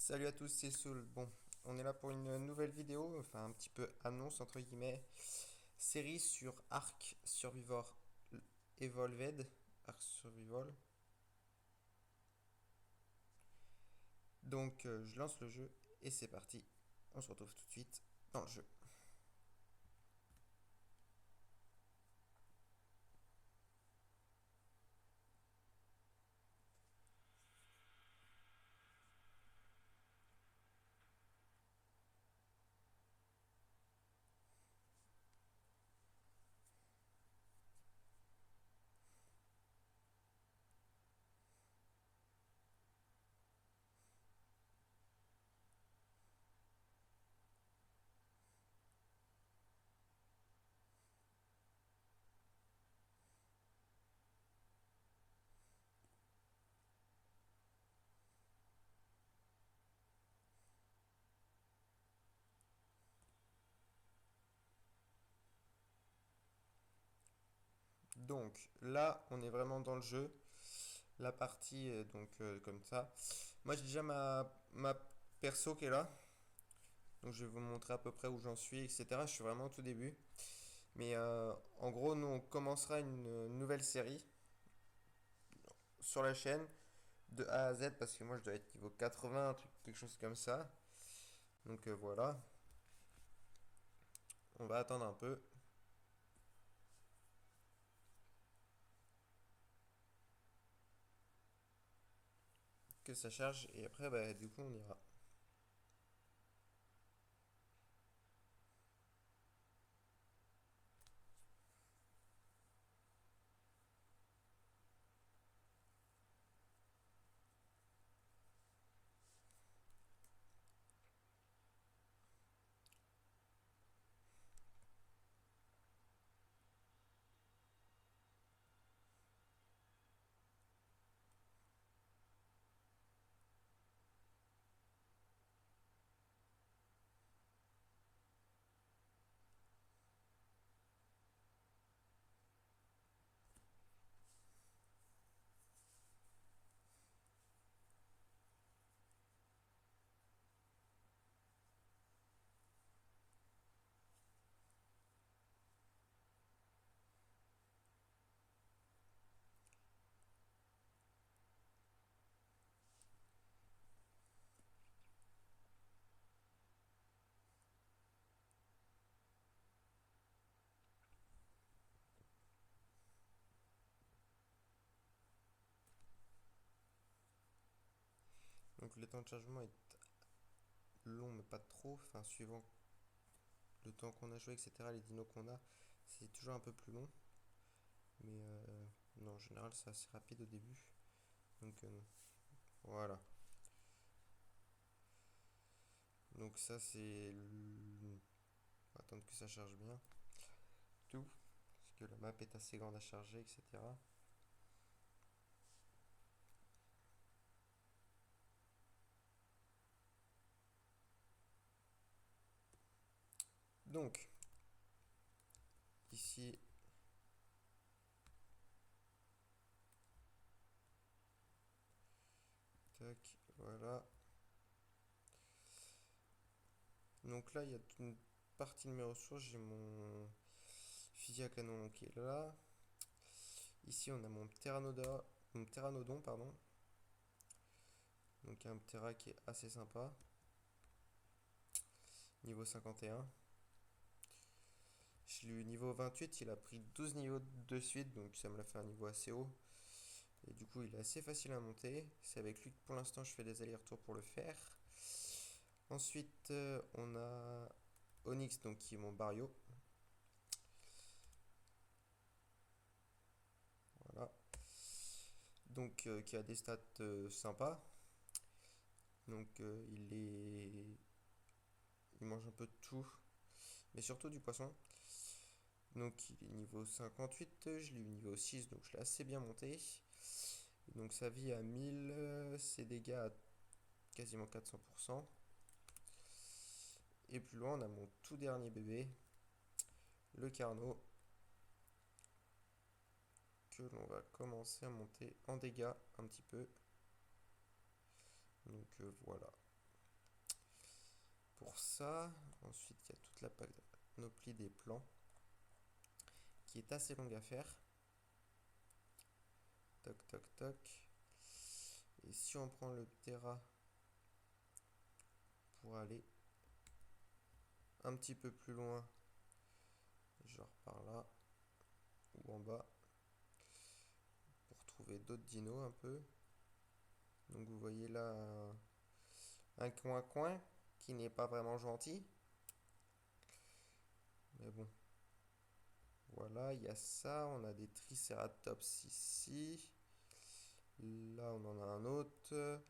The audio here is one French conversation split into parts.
Salut à tous, c'est Soul. Bon, on est là pour une nouvelle vidéo, enfin un petit peu annonce entre guillemets, série sur Ark Survivor Evolved, Ark Survival. Donc je lance le jeu et c'est parti. On se retrouve tout de suite dans le jeu. Donc là, on est vraiment dans le jeu. La partie comme ça. Moi j'ai déjà ma perso qui est là. Donc je vais vous montrer à peu près où j'en suis, etc. Je suis vraiment au tout début. Mais en gros, nous on commencera une nouvelle série sur la chaîne de A à Z parce que moi je dois être niveau 80, un truc, quelque chose comme ça. Donc voilà, on va attendre un peu que ça charge et après bah, du coup on ira. Donc le temps de chargement est long mais pas trop, enfin suivant le temps qu'on a joué, etc. Les dinos qu'on a, c'est toujours un peu plus long. Mais non, en général c'est assez rapide au début. Donc voilà. Donc ça c'est... Attendre que ça charge bien. Tout. Parce que la map est assez grande à charger, etc. Donc, ici, tac, voilà. Donc là, il y a une partie de mes ressources. J'ai mon fusil à canon qui est là. Ici, on a mon pteranodon, pardon. Donc un ptera qui est assez sympa. Niveau 51. Je l'ai eu niveau 28, il a pris 12 niveaux de suite, donc ça me l'a fait un niveau assez haut. Et du coup, il est assez facile à monter. C'est avec lui que pour l'instant je fais des allers-retours pour le faire. Ensuite, on a Onyx, donc qui est mon Barrio. Voilà. Donc, qui a des stats sympas. Donc, il mange un peu de tout, mais surtout du poisson. Donc, il est niveau 58. Je l'ai eu niveau 6, donc je l'ai assez bien monté. Et donc, sa vie à 1000, ses dégâts à quasiment 400%. Et plus loin, on a mon tout dernier bébé, le Carnot, que l'on va commencer à monter en dégâts un petit peu. Donc voilà. pour ça. Ensuite, il y a toute la panoplie des plans qui est assez longue à faire. Toc, toc, toc. Et si on prend le Ptera pour aller un petit peu plus loin, genre par là ou en bas, pour trouver d'autres dinos un peu. Donc vous voyez là un coin-coin qui n'est pas vraiment gentil. Mais bon. Voilà, il y a ça. On a des Triceratops ici. Là, on en a un autre.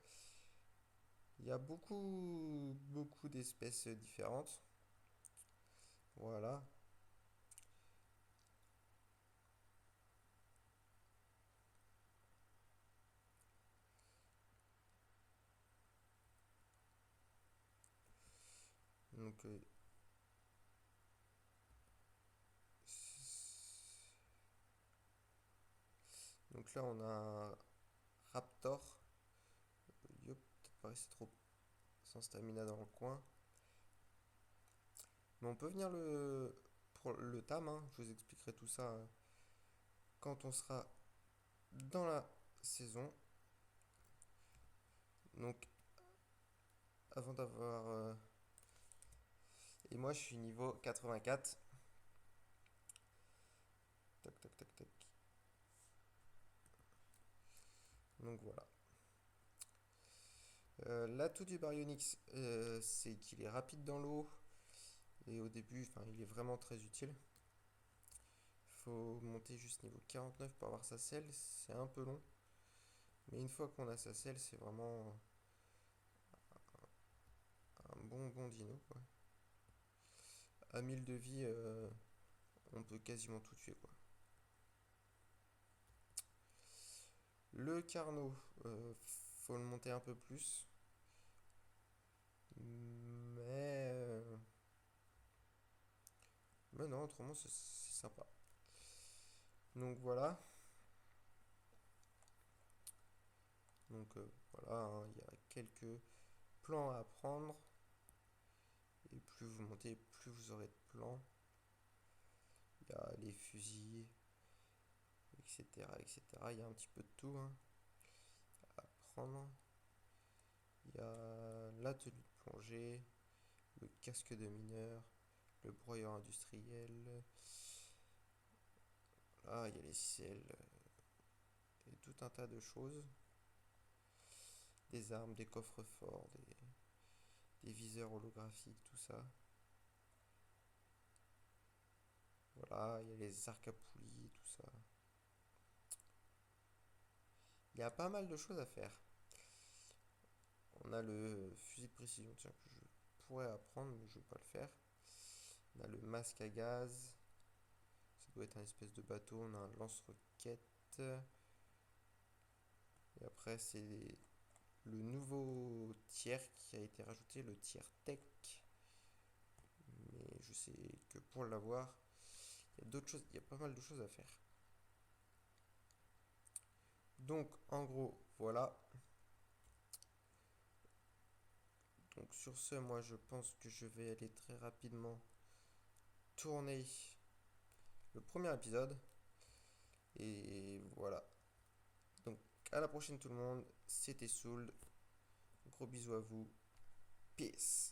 Il y a beaucoup d'espèces différentes. Voilà. Donc, donc là, on a un raptor. Yo, peut-être pas rester trop sans stamina dans le coin. Mais on peut venir pour le tam, hein. Je vous expliquerai tout ça quand on sera dans la saison. Donc, avant d'avoir... Et moi, je suis niveau 84. Tac, tac, tac, tac. Donc voilà. L'atout du Baryonyx, c'est qu'il est rapide dans l'eau. Et au début, enfin, il est vraiment très utile. Il faut monter juste niveau 49 pour avoir sa selle. C'est un peu long. Mais une fois qu'on a sa selle, c'est vraiment un bon dino, quoi. À 1000 de vie, on peut quasiment tout tuer, quoi. Le Carnot, faut le monter un peu plus. Mais non, autrement, c'est sympa. Donc voilà. Donc voilà, hein, il y a quelques plans à apprendre. Et plus vous montez, plus vous aurez de plans. Il y a les fusils, etc., etc. Il y a un petit peu de tout, hein, à apprendre. Il y a la tenue de plongée, le casque de mineur, le broyeur industriel. Là, il y a les selles et tout un tas de choses. Des armes, des coffres forts, des viseurs holographiques, tout ça. Voilà, il y a les arcs à poulies, tout ça. Il y a pas mal de choses à faire. On a le fusil de précision, tiens, que je pourrais apprendre, mais je ne vais pas le faire. On a le masque à gaz. Ça doit être un espèce de bateau. On a un lance-roquette. Et après, c'est le nouveau tiers qui a été rajouté, le tiers tech. Mais je sais que pour l'avoir, il y a d'autres choses, il y a pas mal de choses à faire. Donc, en gros, voilà. Donc, sur ce, moi, je pense que je vais aller très rapidement tourner le premier épisode. Et voilà. Donc, à la prochaine, tout le monde. C'était Sould. Gros bisous à vous. Peace.